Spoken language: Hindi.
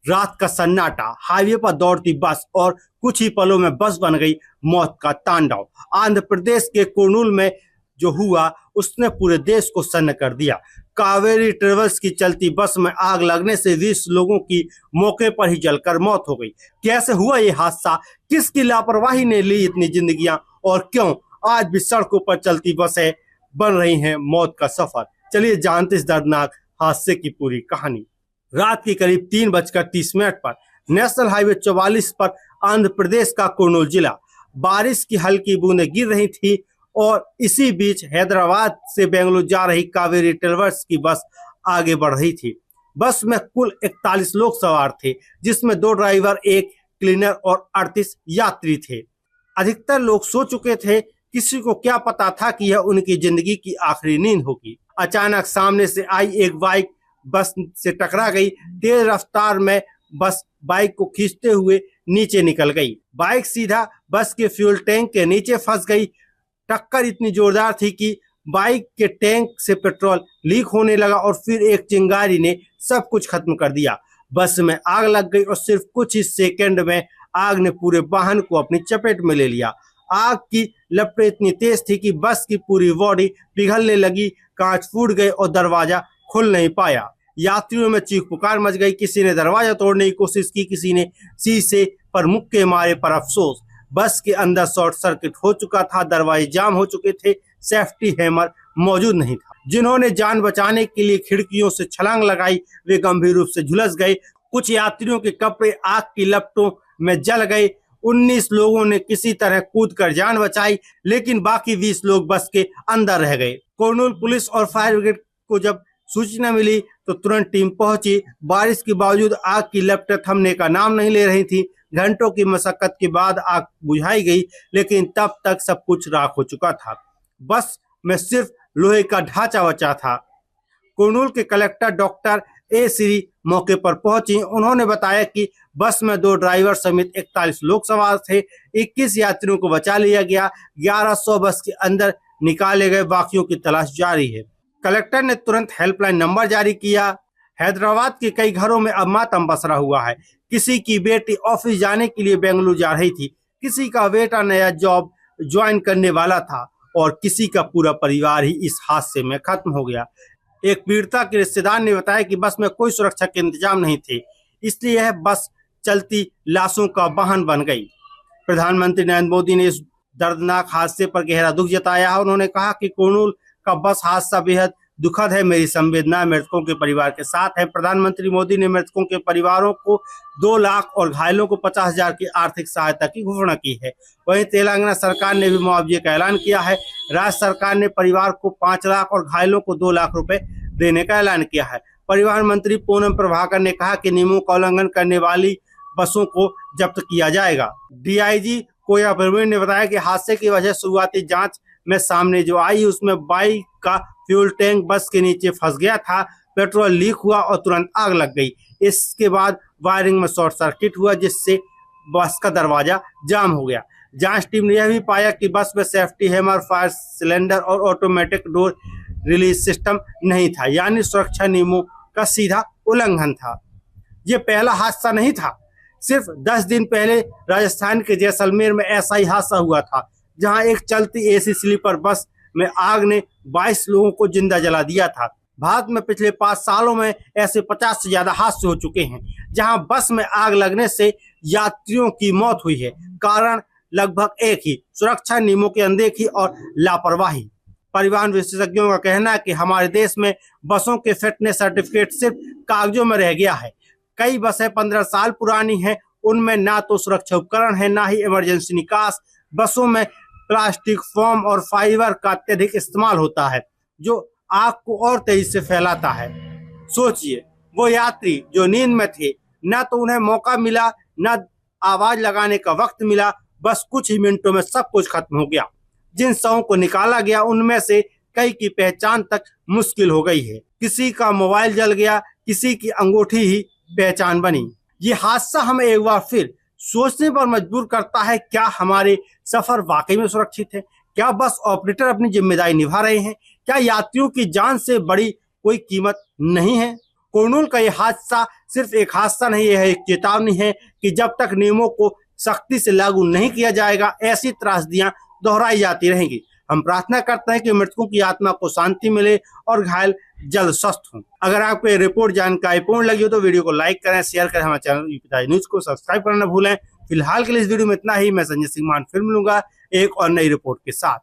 रात का सन्नाटा, हाईवे पर दौड़ती बस और कुछ ही पलों में बस बन गई मौत का तांडव। आंध्र प्रदेश के कुर्नूल में जो हुआ उसने पूरे देश को सन्न कर दिया। कावेरी ट्रेवल्स की चलती बस में आग लगने से 20 लोगों की मौके पर ही जलकर मौत हो गई। कैसे हुआ ये हादसा, किसकी लापरवाही ने ली इतनी जिंदगियां और क्यों आज भी सड़कों पर चलती बसें बन रही हैं मौत का सफर। चलिए जानते इस दर्दनाक हादसे की पूरी कहानी। रात की करीब 3:30 पर नेशनल हाईवे 44 पर आंध्र प्रदेश का कुर्नूल जिला, बारिश की हल्की बूंदें गिर रही थी और इसी बीच हैदराबाद से बेंगलुरु जा रही कावेरी ट्रेवल्स की बस आगे बढ़ रही थी। बस में कुल 41 लोग सवार थे, जिसमें 2 ड्राइवर, 1 क्लीनर और 38 यात्री थे। अधिकतर लोग सो चुके थे। किसी को क्या पता था कि यह उनकी जिंदगी की आखिरी नींद होगी। अचानक सामने से आई एक बाइक बस से टकरा गई। तेज रफ्तार में बस बाइक को खींचते हुए नीचे निकल गई। बाइक सीधा बस के फ्यूल टैंक के नीचे फंस गई। टक्कर इतनी जोरदार थी कि बाइक के टैंक से पेट्रोल लीक होने लगा और फिर एक चिंगारी ने सब कुछ खत्म कर दिया। बस में आग लग गई और सिर्फ कुछ ही सेकंड में आग ने पूरे वाहन को अपनी चपेट में ले लिया। आग की लपटें इतनी तेज थी कि बस की पूरी बॉडी पिघलने लगी, कांच फूट गए और दरवाजा खुल नहीं पाया। यात्रियों में चीख पुकार मच गई। किसी ने दरवाजा तोड़ने की कोशिश की, किसी ने शीशे पर मुक्के मारे, पर अफसोस बस के अंदर शॉर्ट सर्किट हो चुका था, दरवाजे जाम हो चुके थे, सेफ्टी हैमर मौजूद नहीं था। जिन्होंने जान बचाने के लिए खिड़कियों से छलांग लगाई वे गंभीर रूप से झुलस गए। कुछ यात्रियों के कपड़े आग की लपटों में जल गए। 19 लोगों ने किसी तरह कूदकर जान बचाई, लेकिन बाकी 20 लोग बस के अंदर रह गए। कुर्नूल पुलिस और फायर ब्रिगेड को जब सूचना मिली तो तुरंत टीम पहुंची। बारिश के बावजूद आग की लपटें थमने का नाम नहीं ले रही थी। घंटों की मशक्कत के बाद आग बुझाई गई, लेकिन तब तक सब कुछ राख हो चुका था। बस में सिर्फ लोहे का ढांचा बचा था। कुर्नूल के कलेक्टर डॉक्टर ए श्री मौके पर पहुंची। उन्होंने बताया कि बस में 2 ड्राइवर समेत 41 लोग सवार थे। 21 यात्रियों को बचा लिया गया। 1100 बस के अंदर निकाले गए, बाकियों की तलाश जारी है। कलेक्टर ने तुरंत हेल्पलाइन नंबर जारी किया। हैदराबाद के कई घरों में अब मातम पसरा हुआ है। किसी की बेटी ऑफिस जाने के लिए बेंगलुरु जा रही थी, किसी का बेटा नया जॉब ज्वाइन करने वाला था और किसी का पूरा परिवार ही इस हादसे में खत्म हो गया। एक पीड़िता के रिश्तेदार ने बताया कि बस में कोई सुरक्षा के इंतजाम नहीं थे, इसलिए यह बस चलती लाशों का वाहन बन गई। प्रधानमंत्री नरेंद्र मोदी ने इस दर्दनाक हादसे पर गहरा दुख जताया। उन्होंने कहा कि कुर्नूल का बस हादसा बेहद दुखद है। मेरी संवेदना मृतकों के परिवार के साथ है। प्रधानमंत्री मोदी ने मृतकों के परिवारों को 2 लाख और घायलों को 50,000 की आर्थिक सहायता की घोषणा की है। वहीं तेलंगाना सरकार ने भी मुआवजे का ऐलान किया है। राज्य सरकार ने परिवार को 5 लाख और घायलों को 2 लाख रुपए देने का ऐलान किया है। परिवहन मंत्री पूनम प्रभाकर ने कहा कि नियमों का उल्लंघन करने वाली बसों को जब्त किया जाएगा। डीआईजी कोया प्रवीण ने बताया कि हादसे की वजह शुरुआती जांच में सामने जो आई उसमें बाइक का फ्यूल टैंक बस के नीचे फंस गया था। पेट्रोल लीक हुआ और तुरंत आग लग गई। इसके बाद वायरिंग में शॉर्ट सर्किट हुआ, जिससे बस का दरवाजा जाम हो गया। जांच टीम ने यह भी पाया कि बस में सेफ्टी हैमर, फायर सिलेंडर और ऑटोमेटिक डोर रिलीज सिस्टम नहीं था, यानी सुरक्षा नियमों का सीधा उल्लंघन था। ये पहला हादसा नहीं था। सिर्फ 10 दिन पहले राजस्थान के जैसलमेर में ऐसा ही हादसा हुआ था, जहां एक चलती एसी स्लीपर बस में आग ने 22 लोगों को जिंदा जला दिया था। भारत में पिछले 5 सालों में ऐसे 50 से ज्यादा हादसे हो चुके हैं, जहां बस में आग लगने से यात्रियों की मौत हुई है। कारण लगभग एक ही, सुरक्षा नियमों की अनदेखी और लापरवाही। परिवहन विशेषज्ञों का कहना है कि हमारे देश में बसों के फिटनेस सर्टिफिकेट सिर्फ कागजों में रह गया है। कई बसें 15 साल पुरानी हैं, उनमें ना तो सुरक्षा उपकरण है, ना ही इमरजेंसी निकास। बसों में प्लास्टिक, फोम और फाइबर का अत्यधिक इस्तेमाल होता है, जो आग को और तेजी से फैलाता है। सोचिए, वो यात्री जो नींद में थे, ना तो उन्हें मौका मिला, ना आवाज लगाने का वक्त मिला। बस कुछ ही मिनटों में सब कुछ खत्म हो गया। जिन शवों को निकाला गया उनमें से कई की पहचान तक मुश्किल हो गई है। किसी का मोबाइल जल गया, किसी की अंगूठी ही पहचान बनी। ये हादसा हमें एक बार फिर सोचने पर मजबूर करता है, क्या हमारे सफर वाकई में सुरक्षित है? क्या बस ऑपरेटर अपनी जिम्मेदारी निभा रहे हैं? क्या यात्रियों की जान से बड़ी कोई कीमत नहीं है? कुर्नूल का यह हादसा सिर्फ एक हादसा नहीं, यह एक चेतावनी है कि जब तक नियमों को सख्ती से लागू नहीं किया जाएगा, ऐसी त्रासदियां दोहराई जाती रहेंगी। हम प्रार्थना करते हैं कि मृतकों की आत्मा को शांति मिले और घायल जल्द स्वस्थ हों। अगर आपको ये रिपोर्ट जानकारीपूर्ण लगी हो तो वीडियो को लाइक करें, शेयर करें, हमारे चैनल यूपी ताज़ा न्यूज को सब्सक्राइब करना भूलें। फिलहाल के लिए इस वीडियो में इतना ही। मैं संजय सिंह मान फिर मिलूंगा एक और नई रिपोर्ट के साथ।